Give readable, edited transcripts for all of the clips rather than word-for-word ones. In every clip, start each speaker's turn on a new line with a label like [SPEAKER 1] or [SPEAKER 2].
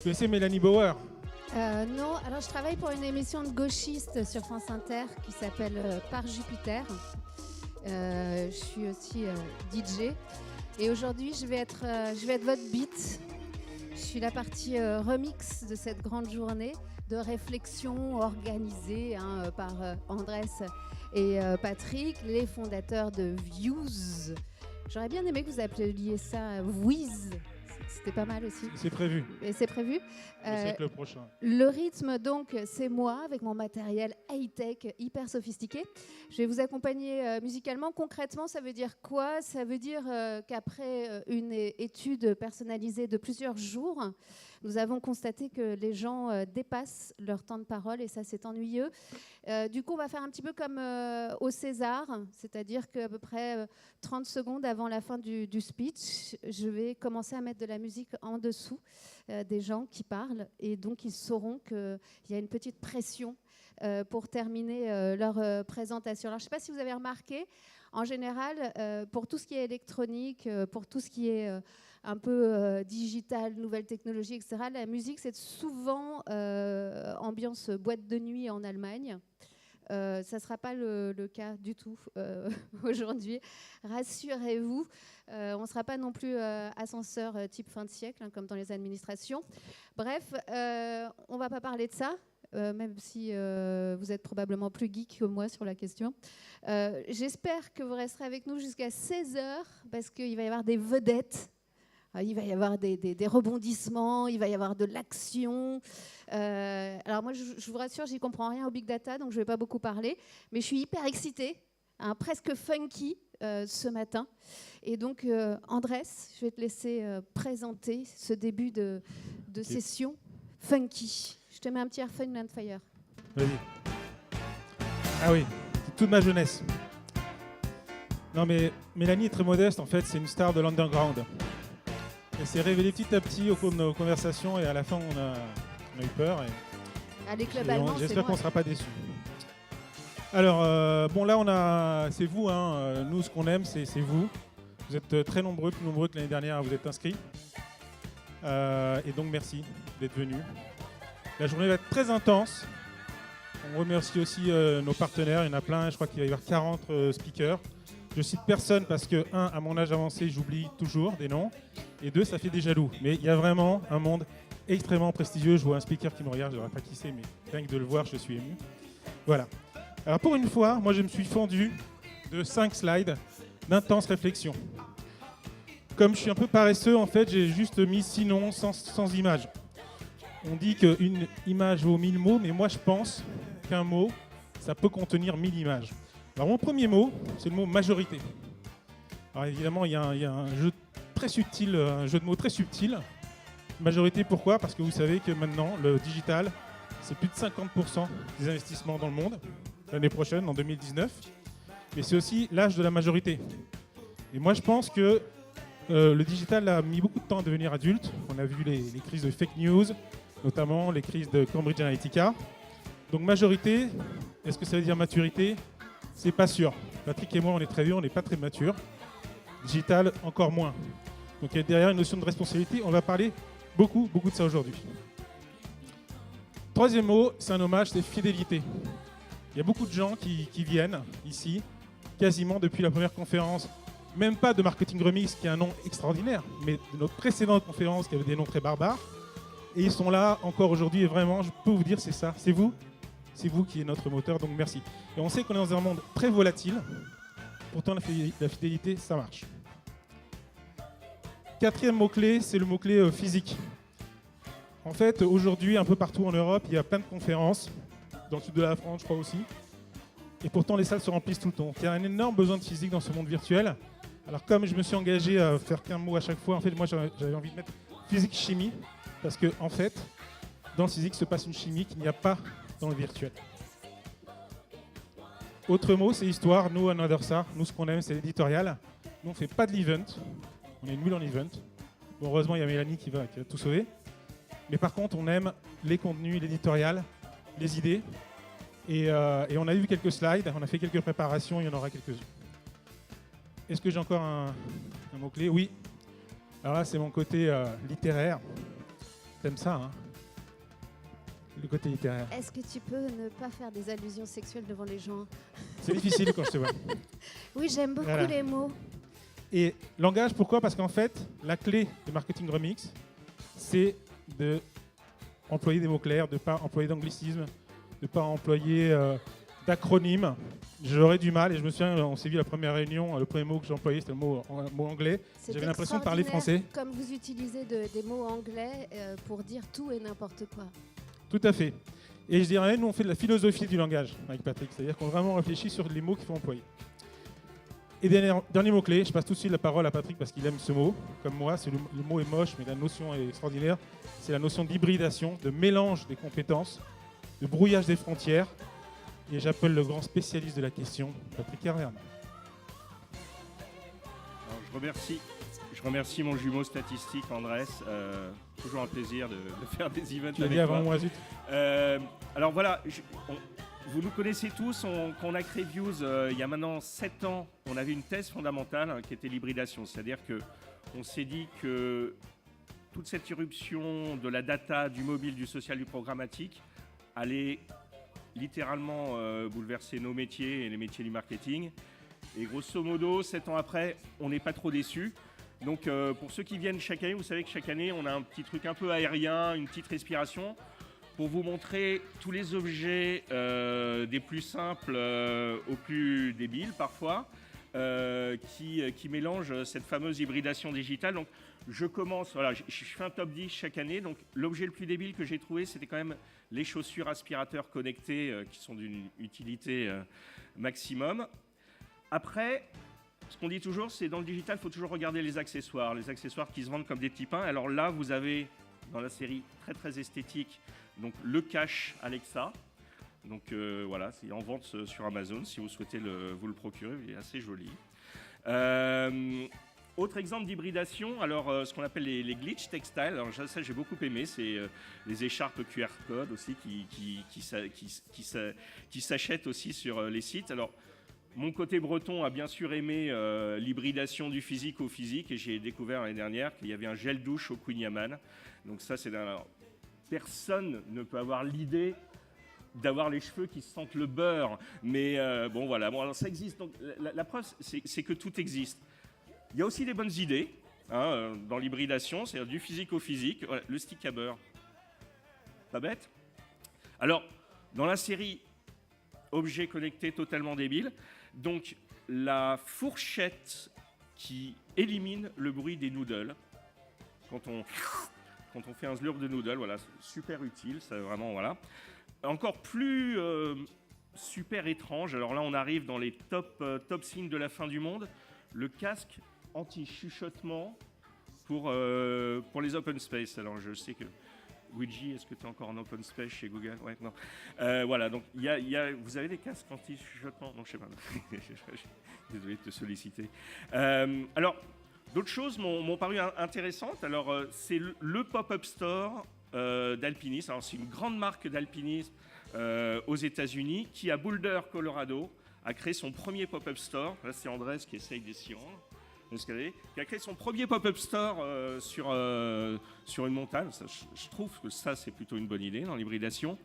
[SPEAKER 1] Vous connaissez Mélanie Bauer?
[SPEAKER 2] Non, alors je travaille pour une émission de gauchistes sur France Inter qui s'appelle Par Jupiter. Je suis aussi DJ. Et aujourd'hui, je vais être votre beat. Je suis la partie remix de cette grande journée de réflexion organisée par Andrés et Patrick, les fondateurs de Views. J'aurais bien aimé que vous appeliez ça Wiz. C'était pas mal aussi.
[SPEAKER 1] C'est prévu.
[SPEAKER 2] Et c'est prévu.
[SPEAKER 1] C'est le prochain.
[SPEAKER 2] Le rythme, donc, c'est moi avec mon matériel high-tech, hyper sophistiqué. Je vais vous accompagner musicalement. Concrètement, ça veut dire quoi? Ça veut dire qu'après une étude personnalisée de plusieurs jours, nous avons constaté que les gens dépassent leur temps de parole et ça, c'est ennuyeux. Du coup, on va faire un petit peu comme au César, c'est-à-dire qu'à peu près 30 secondes avant la fin du speech, je vais commencer à mettre de la musique en dessous des gens qui parlent et donc ils sauront qu'il y a une petite pression pour terminer leur présentation. Alors, je ne sais pas si vous avez remarqué, en général, pour tout ce qui est électronique, pour tout ce qui est un peu digital, nouvelles technologies, etc., la musique, c'est souvent ambiance boîte de nuit en Allemagne. Ça ne sera pas le cas du tout aujourd'hui. Rassurez-vous, on ne sera pas non plus ascenseur type fin de siècle, comme dans les administrations. Bref, on ne va pas parler de ça, même si vous êtes probablement plus geek que moi sur la question. J'espère que vous resterez avec nous jusqu'à 16h, parce qu'il va y avoir des vedettes. Il va y avoir des rebondissements, il va y avoir de l'action. Alors moi, je vous rassure, j'y comprends rien au big data, donc je ne vais pas beaucoup parler. Mais je suis hyper excitée, presque funky ce matin. Et donc, Andrés, je vais te laisser présenter ce début de session funky. Je te mets un petit Earth, Wind & Fire.
[SPEAKER 1] Vas-y. Ah oui, c'est toute ma jeunesse. Non mais Mélanie est très modeste, en fait, c'est une star de l'underground. Elle s'est révélée petit à petit au cours de nos conversations et à la fin on a eu peur.
[SPEAKER 2] Les clubs allemands,
[SPEAKER 1] j'espère qu'on ne sera pas déçus. Alors, bon là c'est vous, nous ce qu'on aime c'est vous. Vous êtes très nombreux, plus nombreux que l'année dernière, vous êtes inscrits. Et donc merci d'être venus. La journée va être très intense. On remercie aussi nos partenaires, il y en a plein, je crois qu'il va y avoir 40 speakers. Je cite personne parce que, à mon âge avancé, j'oublie toujours des noms. Et 2, ça fait des jaloux. Mais il y a vraiment un monde extrêmement prestigieux. Je vois un speaker qui me regarde, je ne saurais pas qui c'est, mais rien que de le voir, je suis ému. Voilà. Alors pour une fois, moi je me suis fendu de 5 slides d'intense réflexion. Comme je suis un peu paresseux, en fait, j'ai juste mis 6 noms sans image. On dit qu'une image vaut 1000 mots, mais moi je pense qu'un mot, ça peut contenir 1000 images. Alors mon premier mot, c'est le mot majorité. Alors évidemment, il y a un jeu très subtil, un jeu de mots très subtil. Majorité, pourquoi? Parce que vous savez que maintenant, le digital, c'est plus de 50% des investissements dans le monde, l'année prochaine, en 2019. Mais c'est aussi l'âge de la majorité. Et moi, je pense que le digital a mis beaucoup de temps à devenir adulte. On a vu les crises de fake news, notamment les crises de Cambridge Analytica. Donc majorité, est-ce que ça veut dire maturité? C'est pas sûr. Patrick et moi, on est très vieux, on n'est pas très matures. Digital, encore moins. Donc il y a derrière une notion de responsabilité. On va parler beaucoup de ça aujourd'hui. Troisième mot, c'est un hommage, c'est fidélité. Il y a beaucoup de gens qui viennent ici, quasiment depuis la première conférence, même pas de Marketing Remix, qui a un nom extraordinaire, mais de notre précédente conférence, qui avait des noms très barbares. Et ils sont là encore aujourd'hui, et vraiment, je peux vous dire, c'est ça, c'est vous. C'est vous qui êtes notre moteur, donc merci. Et on sait qu'on est dans un monde très volatile. Pourtant, la fidélité, ça marche. Quatrième mot-clé, c'est le mot-clé physique. En fait, aujourd'hui, un peu partout en Europe, il y a plein de conférences. Dans le sud de la France, je crois aussi. Et pourtant, les salles se remplissent tout le temps. Il y a un énorme besoin de physique dans ce monde virtuel. Alors, comme je me suis engagé à faire qu'un mot à chaque fois, en fait, moi, j'avais envie de mettre physique-chimie. Parce que, en fait, dans le physique se passe une chimie qu'il n'y a pas dans le virtuel. Autre mot, c'est histoire. Nous, on adore ça. Nous, ce qu'on aime, c'est l'éditorial. Nous, on ne fait pas de l'event. On est nul en event. Bon, heureusement, il y a Mélanie qui va tout sauver. Mais par contre, on aime les contenus, l'éditorial, les idées. Et on a vu quelques slides. On a fait quelques préparations. Il y en aura quelques-uns. Est-ce que j'ai encore un mot-clé? Oui. Alors là, c'est mon côté littéraire. T'aimes ça, hein? Le côté littéraire.
[SPEAKER 2] Est-ce que tu peux ne pas faire des allusions sexuelles devant les gens?
[SPEAKER 1] C'est difficile quand je te vois.
[SPEAKER 2] Oui, j'aime beaucoup
[SPEAKER 1] Voilà.
[SPEAKER 2] les mots.
[SPEAKER 1] Et langage, pourquoi? Parce qu'en fait, la clé de marketing remix, c'est de employer des mots clairs, de ne pas employer d'anglicisme, de ne pas employer d'acronymes. J'aurais du mal, et je me souviens, on s'est vu à la première réunion, le premier mot que j'ai employé, c'était le mot anglais.
[SPEAKER 2] C'est
[SPEAKER 1] J'avais l'impression de parler français.
[SPEAKER 2] Comme vous utilisez des mots anglais pour dire tout et n'importe quoi.
[SPEAKER 1] Tout à fait. Et je dirais, nous, on fait de la philosophie du langage avec Patrick, c'est-à-dire qu'on vraiment réfléchit sur les mots qu'il faut employer. Et dernier mot-clé, je passe tout de suite la parole à Patrick parce qu'il aime ce mot, comme moi. Le mot est moche, mais la notion est extraordinaire. C'est la notion d'hybridation, de mélange des compétences, de brouillage des frontières. Et j'appelle le grand spécialiste de la question, Patrick Carverne.
[SPEAKER 3] Je remercie mon jumeau statistique, Andrés. Toujours un plaisir de faire des events
[SPEAKER 1] Tu l'as
[SPEAKER 3] avec
[SPEAKER 1] dit avant
[SPEAKER 3] toi.
[SPEAKER 1] moi, zut.
[SPEAKER 3] Alors voilà, vous nous connaissez tous, quand on a créé Views il y a maintenant 7 ans, on avait une thèse fondamentale qui était l'hybridation. C'est-à-dire qu'on s'est dit que toute cette irruption de la data, du mobile, du social, du programmatique allait littéralement bouleverser nos métiers et les métiers du marketing. Et grosso modo, 7 ans après, on n'est pas trop déçus. Donc pour ceux qui viennent chaque année, vous savez que chaque année, on a un petit truc un peu aérien, une petite respiration, pour vous montrer tous les objets des plus simples aux plus débiles parfois, qui mélangent cette fameuse hybridation digitale. Donc je commence, voilà, je fais un top 10 chaque année. Donc l'objet le plus débile que j'ai trouvé, c'était quand même les chaussures aspirateurs connectés qui sont d'une utilité maximum. Après, ce qu'on dit toujours, c'est dans le digital, il faut toujours regarder les accessoires qui se vendent comme des petits pains. Alors là, vous avez dans la série très très esthétique, donc le cache Alexa. Donc voilà, c'est en vente sur Amazon. Si vous souhaitez vous le procurer, il est assez joli. Autre exemple d'hybridation, alors ce qu'on appelle les glitch textiles. Alors ça j'ai beaucoup aimé, c'est les écharpes QR code aussi qui s'achètent aussi sur les sites. Alors mon côté breton a bien sûr aimé l'hybridation du physique au physique, et j'ai découvert l'année dernière qu'il y avait un gel douche au Queen Yaman. Donc ça c'est personne ne peut avoir l'idée d'avoir les cheveux qui sentent le beurre, mais bon voilà, bon alors ça existe. Donc la preuve c'est que tout existe. Il y a aussi des bonnes idées dans l'hybridation, c'est-à-dire du physique au physique. Voilà, le stick à beurre, pas bête. Alors dans la série objets connectés totalement débiles, donc la fourchette qui élimine le bruit des noodles quand on fait un slurp de noodles, voilà, super utile, ça vraiment voilà. Encore plus super étrange, alors là on arrive dans les top signes de la fin du monde, le casque anti-chuchotement pour les open space. Alors je sais que Luigi, est-ce que tu es encore en open space chez Google? Ouais, non. Voilà, donc vous avez des casques anti-chuchotement? Non, je sais pas. Désolé de te solliciter. Alors, d'autres choses m'ont paru intéressantes. Alors, c'est le pop-up store d'alpinisme. Alors, c'est une grande marque d'alpinisme aux États-Unis qui, à Boulder, Colorado, a créé son premier pop-up store. Là, c'est Andrés qui essaye d'y rendre. Qui a créé son premier pop-up store sur une montagne. Ça, je trouve que ça, c'est plutôt une bonne idée dans l'hybridation.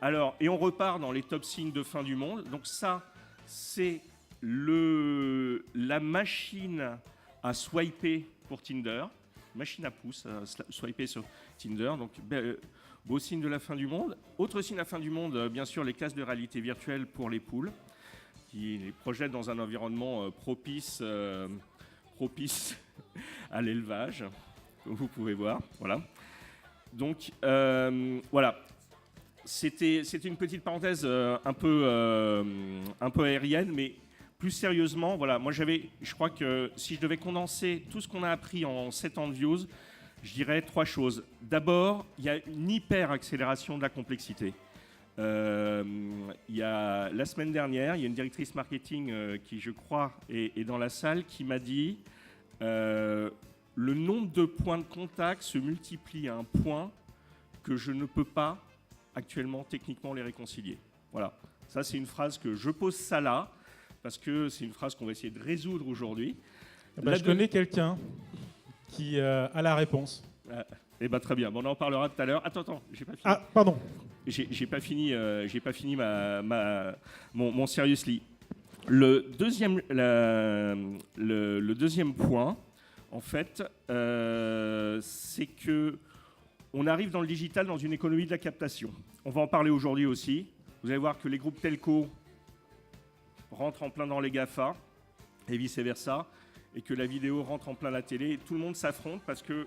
[SPEAKER 3] Alors, et on repart dans les top signes de fin du monde. Donc ça, c'est la machine à swiper pour Tinder. Machine à pouce à swiper sur Tinder. Donc, beau signe de la fin du monde. Autre signe de la fin du monde, bien sûr, les classes de réalité virtuelle pour les poules, qui les projettent dans un environnement propice à l'élevage, comme vous pouvez voir. Voilà. Donc, voilà. C'était une petite parenthèse un peu aérienne, mais plus sérieusement, voilà. Moi, je crois que si je devais condenser tout ce qu'on a appris en 7 ans de Views, je dirais 3 choses. D'abord, il y a une hyper-accélération de la complexité. La semaine dernière, il y a une directrice marketing qui, je crois, est dans la salle, qui m'a dit le nombre de points de contact se multiplie à un point que je ne peux pas actuellement techniquement les réconcilier. Voilà, ça c'est une phrase que je pose ça là, parce que c'est une phrase qu'on va essayer de résoudre aujourd'hui.
[SPEAKER 1] Je connais quelqu'un qui a la réponse.
[SPEAKER 3] Eh ben, très bien. Bon, on en parlera tout à l'heure. Attends, j'ai pas fini.
[SPEAKER 1] Ah, pardon.
[SPEAKER 3] J'ai pas fini mon seriously. Le deuxième point, en fait, c'est que on arrive dans le digital dans une économie de la captation. On va en parler aujourd'hui aussi. Vous allez voir que les groupes telco rentrent en plein dans les GAFA et vice-versa, et que la vidéo rentre en plein la télé. Et tout le monde s'affronte parce que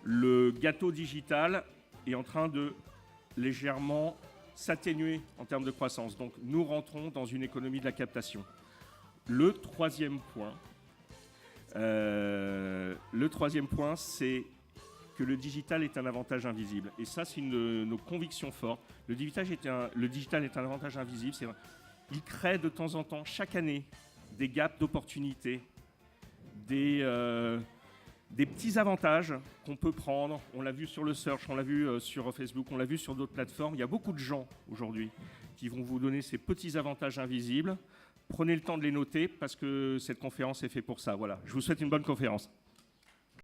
[SPEAKER 3] le gâteau digital est en train de légèrement s'atténuer en termes de croissance. Donc nous rentrons dans une économie de la captation. Le troisième point, c'est que le digital est un avantage invisible. Et ça, c'est une de nos convictions fortes. Le digital est un avantage invisible. Il crée de temps en temps, chaque année, des gaps d'opportunités, des petits avantages qu'on peut prendre. On l'a vu sur le search, on l'a vu sur Facebook, on l'a vu sur d'autres plateformes. Il y a beaucoup de gens aujourd'hui qui vont vous donner ces petits avantages invisibles. Prenez le temps de les noter parce que cette conférence est faite pour ça. Voilà. Je vous souhaite une bonne conférence.